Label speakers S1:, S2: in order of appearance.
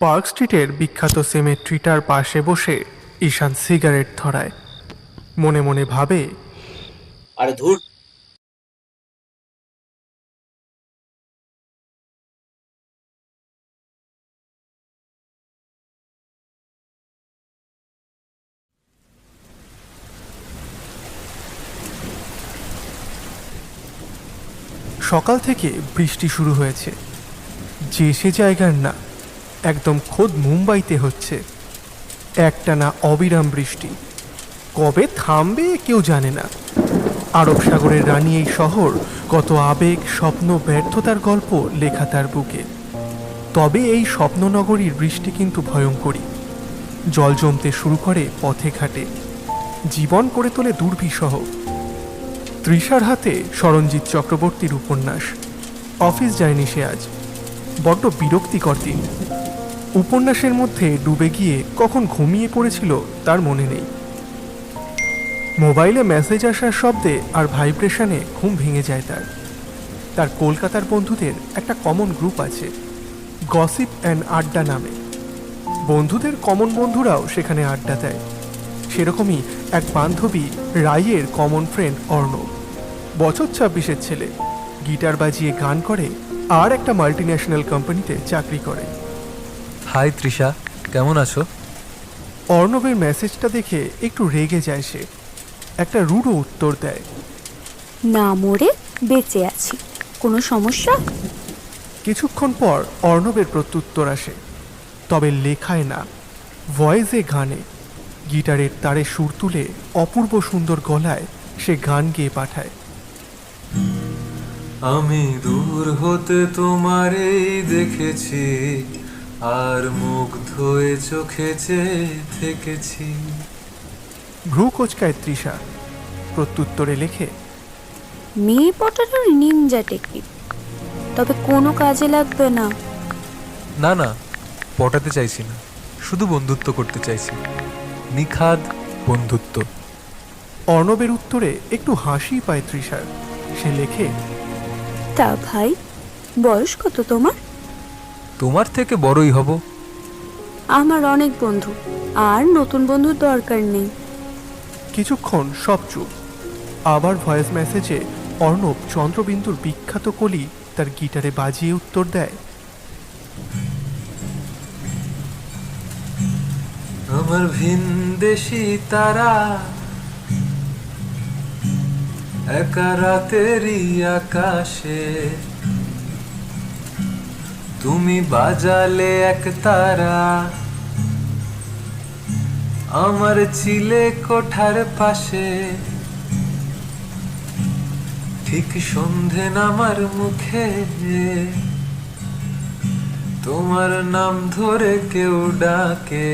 S1: Park স্ট্রিটের বিখ্যাত সিমেট্রিটার পাশে বসে ঈশান সিগারেট ধরায়। মনে মনে ভাবে,
S2: আরে ধুর।
S1: সকাল থেকে বৃষ্টি শুরু হয়েছে। যে সে জায়গার না, একদম খোদ মুম্বাইতে হচ্ছে একটানা অবিরাম বৃষ্টি। কবে থামবে কেউ জানে না। আরব সাগরের রানী এই শহর কত আবেগ, স্বপ্ন, ব্যর্থতার গল্প লেখা তার বুকে। তবে এই স্বপ্ননগরীর বৃষ্টি কিন্তু ভয়ঙ্করী। জল জমতে শুরু করে পথে ঘাটে, জীবন করে তোলে দুর্বিষহ। তৃষার হাতে সরঞ্জিৎ চক্রবর্তীর উপন্যাস। অফিস যায়নি সে আজ, বড্ড বিরক্তিকর দিন। উপন্যাসের মধ্যে ডুবে গিয়ে কখন ঘুমিয়ে পড়েছিল তার মনে নেই। মোবাইলে মেসেজ আসার শব্দে আর ভাইব্রেশনে ঘুম ভেঙে যায় তার। তার কলকাতার বন্ধুদের একটা কমন গ্রুপ আছে, গসিপ অ্যান্ড আড্ডা নামে। বন্ধুদের কমন বন্ধুরাও সেখানে আড্ডা দেয়। সেরকমই এক বান্ধবী রাইয়ের কমন ফ্রেন্ড অর্ণব, বছর 26-এর ছেলে, গিটার বাজিয়ে গান করে আর একটা মাল্টিন্যাশনাল কোম্পানিতে চাকরি করে।
S3: হাই তৃষা, কেমন আছো?
S1: অর্ণবের মেসেজটা দেখে একটু রেগে যায় সে, একটা রূঢ় উত্তর দেয়।
S4: না মরে বেঁচে আছি, কোনো সমস্যা?
S1: কিছুক্ষণ পর অর্ণবের প্রত্যুত্তর আসে, তবে লেখায় না, ভয়েসে, গানে। গিটারের তারে সুর তুলে অপূর্ব সুন্দর গলায় সে গান গেয়ে পাঠায়।
S3: আমি দূর হতে তোমারেই দেখেছি, আর মুগ্ধ হয়ে চোখে চেয়ে থেকেছি।
S1: ভ্রু কোচকায় তৃষা, প্রত্যুত্তরে লেখে,
S4: মেয়ে পটানোর নিনজা টেকনিক, তবে কোনো কাজে লাগবে না।
S3: না না, পটাতে চাইছি না, শুধু বন্ধুত্ব করতে চাইছি। নিখাদ বন্ধুত্ব।
S1: অর্ণবের উত্তরে একটু হাসি পায় তৃষার। সে লেখে,
S4: তা ভাই, বয়স কত তোমার?
S3: তোমার থেকে বড়ই হব।
S4: আমার অনেক বন্ধু, আর নতুন বন্ধুর দরকার নেই।
S1: কিছুক্ষণ সব চুপ। আবার ভয়েস মেসেজে অর্ণব চন্দ্রবিন্দুর বিখ্যাত কলি তার গিটারে বাজিয়ে উত্তর দেয়।
S3: আমার ভিনদেশি তারা একা রাতেরই আকাশে, তুমি বাজালে এক তারা আমার চিলে কোঠার পাশে। ঠিক সন্ধে নামার মুখে তোমার নাম ধরে কেউ ডাকে।